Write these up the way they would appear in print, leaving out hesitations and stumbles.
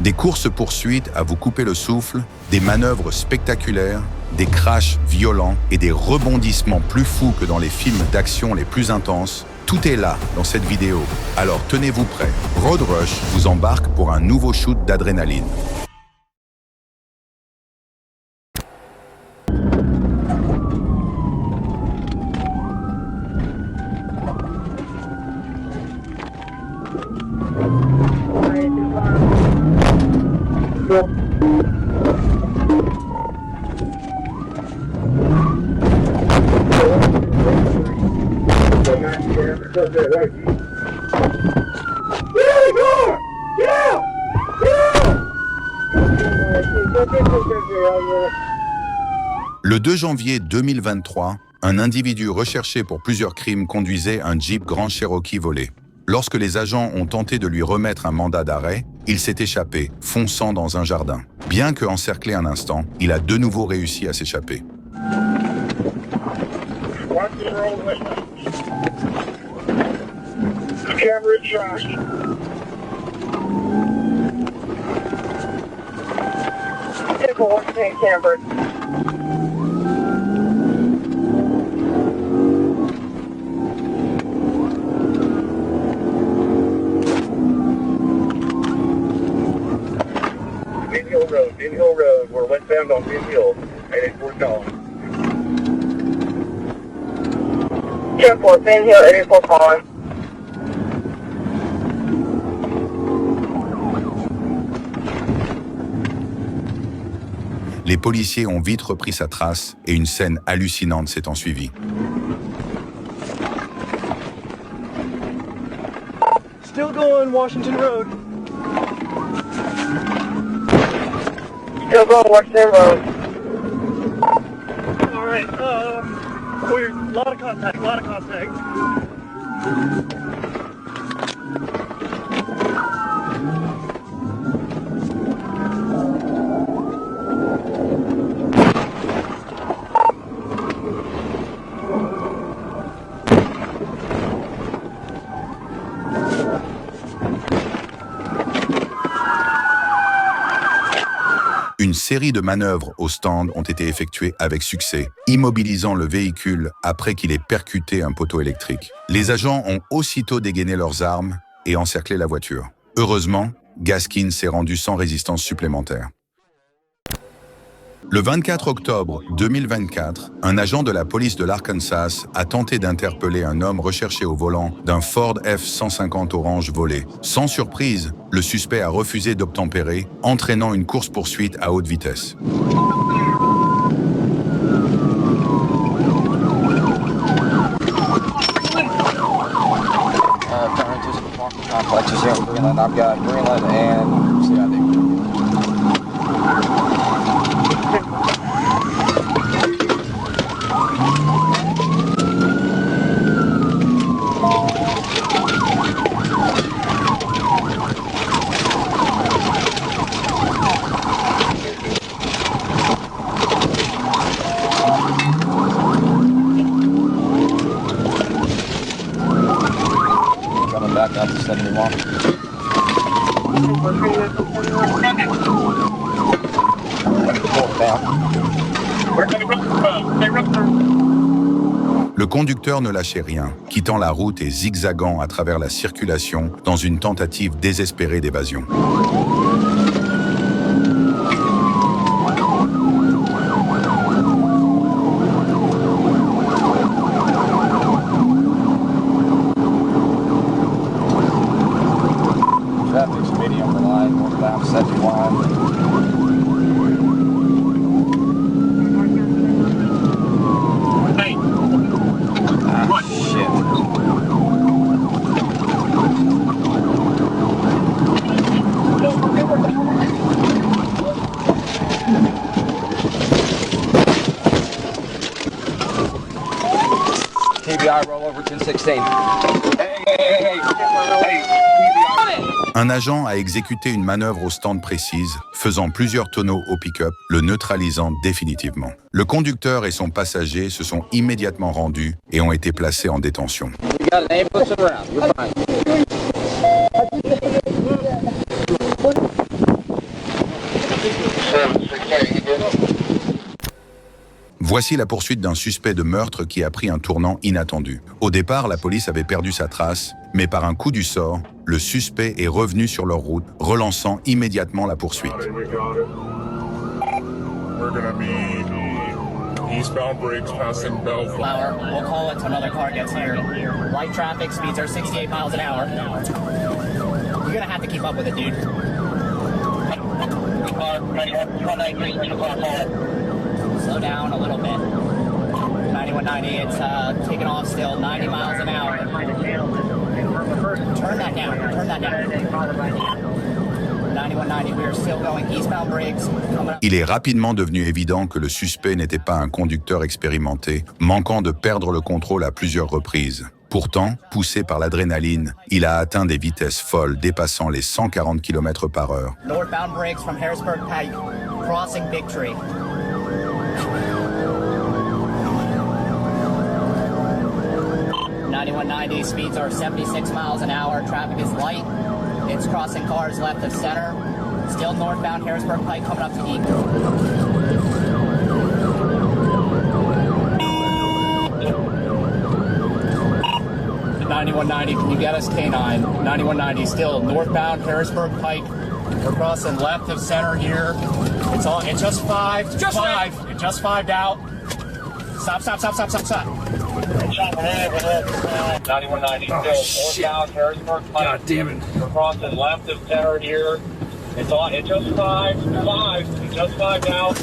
Des courses-poursuites à vous couper le souffle, des manœuvres spectaculaires, des crashs violents et des rebondissements plus fous que dans les films d'action les plus intenses, tout est là dans cette vidéo. Alors tenez-vous prêts. Road Rush vous embarque pour un nouveau shoot d'adrénaline. Le 2 janvier 2023, un individu recherché pour plusieurs crimes conduisait un Jeep Grand Cherokee volé. Lorsque les agents ont tenté de lui remettre un mandat d'arrêt, il s'est échappé, fonçant dans un jardin. Bien que encerclé un instant, il a de nouveau réussi à s'échapper. Bin Hill Road, we're westbound on Bin Hill, headed for Collins. 10-4, Bin Hill, 84 Collins. Les policiers ont vite repris sa trace et une scène hallucinante s'est ensuivie. Still going, Washington Road. Still going Washington Road. All right, we're a lot of contact. Une série de manœuvres au stand ont été effectuées avec succès, immobilisant le véhicule après qu'il ait percuté un poteau électrique. Les agents ont aussitôt dégainé leurs armes et encerclé la voiture. Heureusement, Gaskin s'est rendu sans résistance supplémentaire. Le 24 octobre 2024, un agent de la police de l'Arkansas a tenté d'interpeller un homme recherché au volant d'un Ford F-150 orange volé. Sans surprise, le suspect a refusé d'obtempérer, entraînant une course-poursuite à haute vitesse. Le conducteur ne lâchait rien, quittant la route et zigzagant à travers la circulation dans une tentative désespérée d'évasion. Un agent a exécuté une manœuvre au stand précise, faisant plusieurs tonneaux au pick-up, le neutralisant définitivement. Le conducteur et son passager se sont immédiatement rendus et ont été placés en détention. Voici la poursuite d'un suspect de meurtre qui a pris un tournant inattendu. Au départ, la police avait perdu sa trace, mais par un coup du sort, le suspect est revenu sur leur route, relançant immédiatement la poursuite. We're gonna be eastbound brakes passing Belleville. We'll call it till another car gets here. Light traffic, speeds are 68 miles an hour. You're gonna have to keep up with it, dude. Slow down a little bit. 9190, it's taking off still, 90 miles an hour. Turn that down, turn that down. 9190, we are still going eastbound brakes. Il est rapidement devenu évident que le suspect n'était pas un conducteur expérimenté, manquant de perdre le contrôle à plusieurs reprises. Pourtant, poussé par l'adrénaline, il a atteint des vitesses folles dépassant les 140 km/h. Northbound brakes from Harrisburg Pike, crossing Big Tree. Speeds are 76 miles an hour. Traffic is light. It's crossing cars left of center. Still northbound Harrisburg Pike coming up to Eagle. 9190, can you get us K9? 9190, still northbound Harrisburg Pike. We're crossing left of center here. It's just five. Just five. It just fived out. Stop. 9190, still northbound Harrisburg Pike. God damn it. We're crossing left of center here. It just five. It just fived out.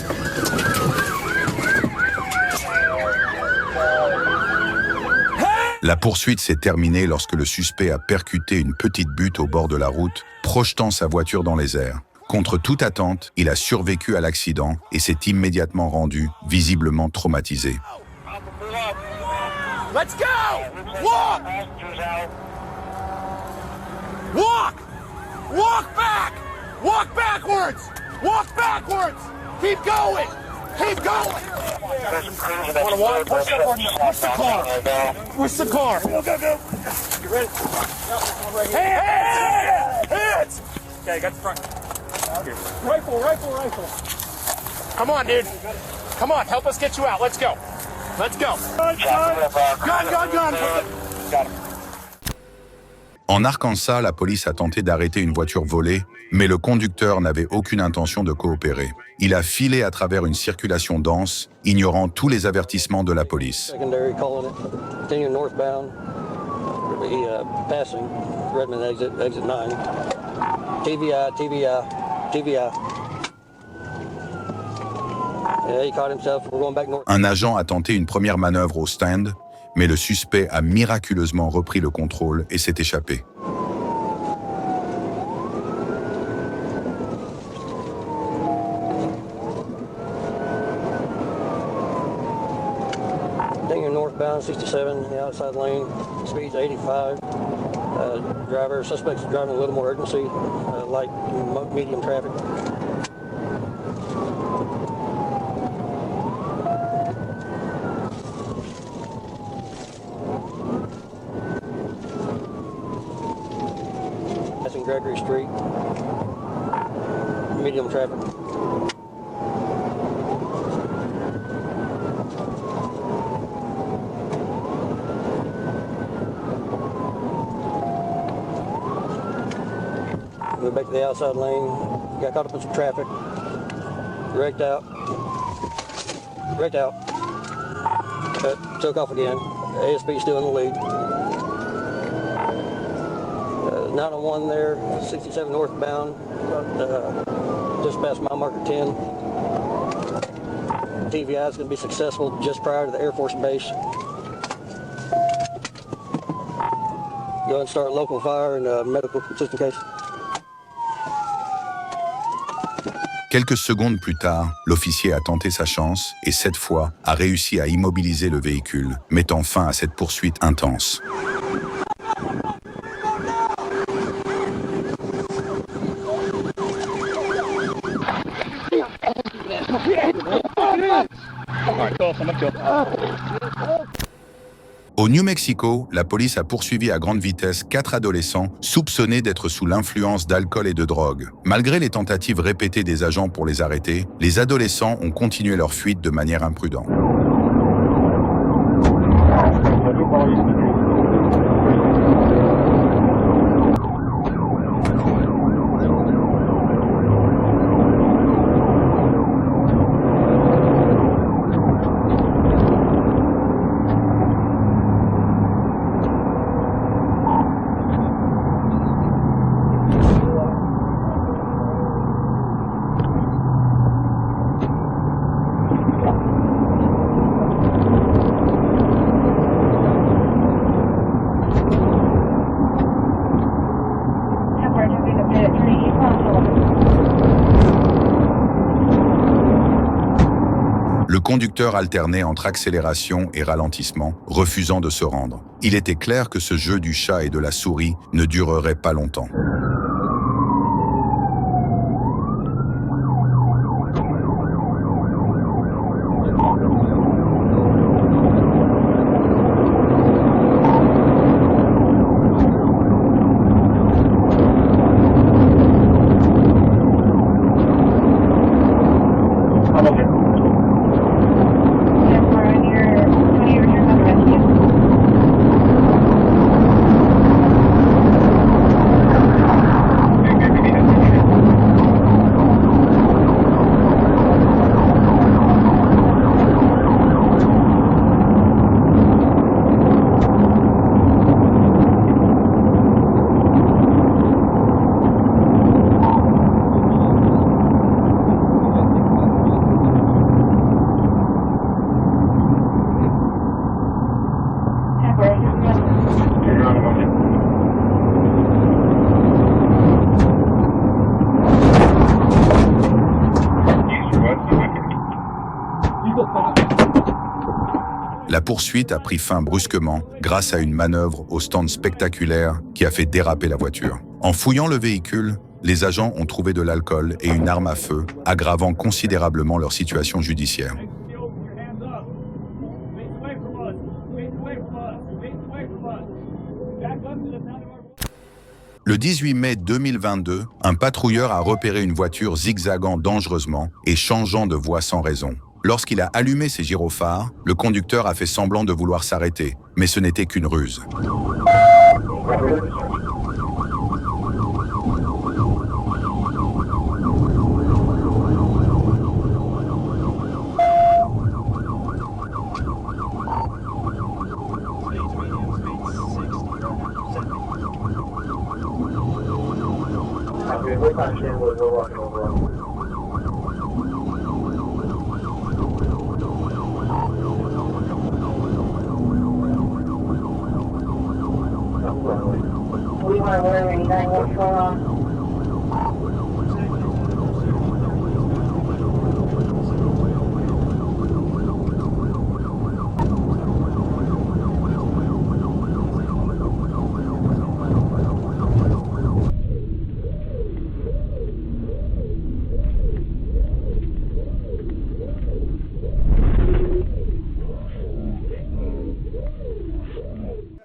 La poursuite s'est terminée lorsque le suspect a percuté une petite butte au bord de la route, projetant sa voiture dans les airs. Contre toute attente, il a survécu à l'accident et s'est immédiatement rendu, visiblement traumatisé. Let's go! Walk! Walk! Walk back! Walk backwards! Walk backwards! Keep going! Keep going! Wanna walk? Push the car! Push the car! Go! You ready? Hands! Okay, got the front. Rifle! Come on, dude. Come on, help us get you out. Let's go. Gun! Got him. En Arkansas, la police a tenté d'arrêter une voiture volée, mais le conducteur n'avait aucune intention de coopérer. Il a filé à travers une circulation dense, ignorant tous les avertissements de la police. Secondary calling it. Continue northbound. Passing Redmond exit 9. TVI. Yeah, he caught himself. We're going back north. Un agent a tenté une première manœuvre au stand, mais le suspect a miraculeusement repris le contrôle et s'est échappé. Continuing northbound 67, the outside lane. Speeds 85. Suspect's driving a little more urgency, light, medium traffic. Passing Gregory Street, medium traffic. Moved back to the outside lane, got caught up in some traffic, wrecked out, took off again. ASP still in the lead. 901 there, 67 northbound, just past mile marker 10. TVI is going to be successful just prior to the Air Force Base. Go ahead and start local fire and medical just in case. Quelques secondes plus tard, l'officier a tenté sa chance et cette fois a réussi à immobiliser le véhicule, mettant fin à cette poursuite intense. Au New Mexico, la police a poursuivi à grande vitesse 4 adolescents soupçonnés d'être sous l'influence d'alcool et de drogue. Malgré les tentatives répétées des agents pour les arrêter, les adolescents ont continué leur fuite de manière imprudente. Le conducteur alternait entre accélération et ralentissement, refusant de se rendre. Il était clair que ce jeu du chat et de la souris ne durerait pas longtemps. La poursuite a pris fin brusquement grâce à une manœuvre au stand spectaculaire qui a fait déraper la voiture. En fouillant le véhicule, les agents ont trouvé de l'alcool et une arme à feu, aggravant considérablement leur situation judiciaire. Le 18 mai 2022, un patrouilleur a repéré une voiture zigzagant dangereusement et changeant de voie sans raison. Lorsqu'il a allumé ses gyrophares, le conducteur a fait semblant de vouloir s'arrêter, mais ce n'était qu'une ruse.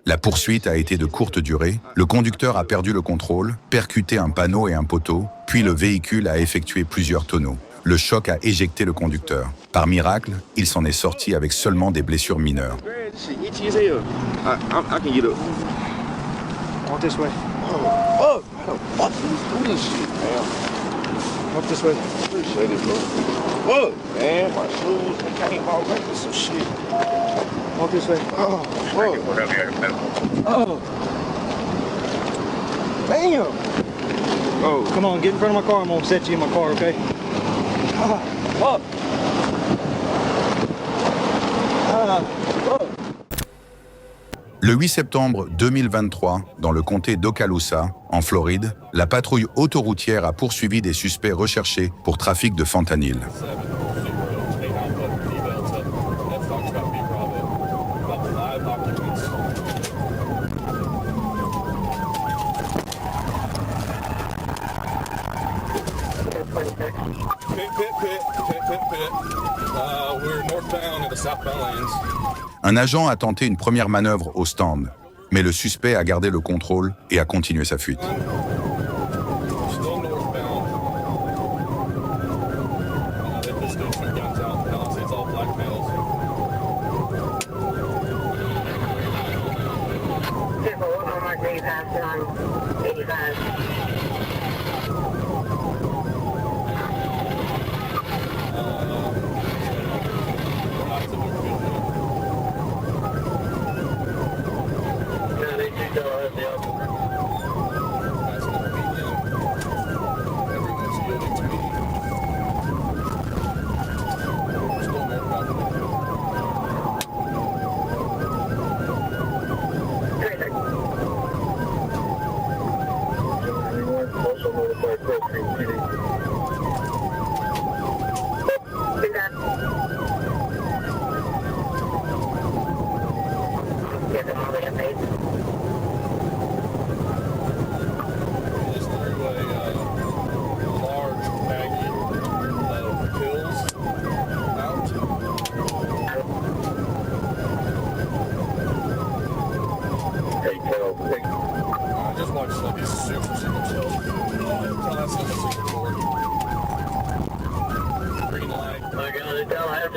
La poursuite a été de courte durée, le conducteur a perdu le contrôle, percuté un panneau et un poteau, puis le véhicule a effectué plusieurs tonneaux. Le choc a éjecté le conducteur. Par miracle, il s'en est sorti avec seulement des blessures mineures. Walk this way. Oh, oh. Damn. Oh. Come on, get in front of my car. I'm gonna set you in my car, okay? Up. Le 8 septembre 2023, dans le comté d'Okaloosa, en Floride, la patrouille autoroutière a poursuivi des suspects recherchés pour trafic de fentanyl. Un agent a tenté une première manœuvre au stand, mais le suspect a gardé le contrôle et a continué sa fuite. passing on 85.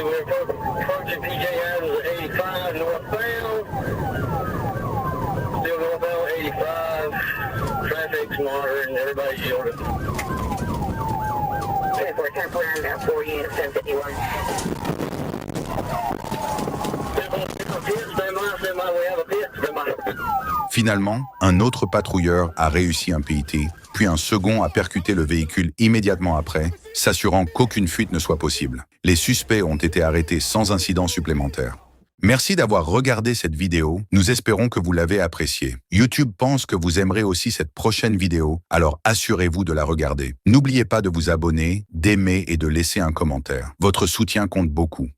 We're approaching PJ Adams at 85 northbound. Still northbound 85. Traffic's monitoring. Everybody's shielded. 24, turn point on about 4 units, 1051. Stand by, we have a pit, stand by. Finalement, un autre patrouilleur a réussi un PIT, puis un second a percuté le véhicule immédiatement après, s'assurant qu'aucune fuite ne soit possible. Les suspects ont été arrêtés sans incident supplémentaire. Merci d'avoir regardé cette vidéo, nous espérons que vous l'avez appréciée. YouTube pense que vous aimerez aussi cette prochaine vidéo, alors assurez-vous de la regarder. N'oubliez pas de vous abonner, d'aimer et de laisser un commentaire. Votre soutien compte beaucoup.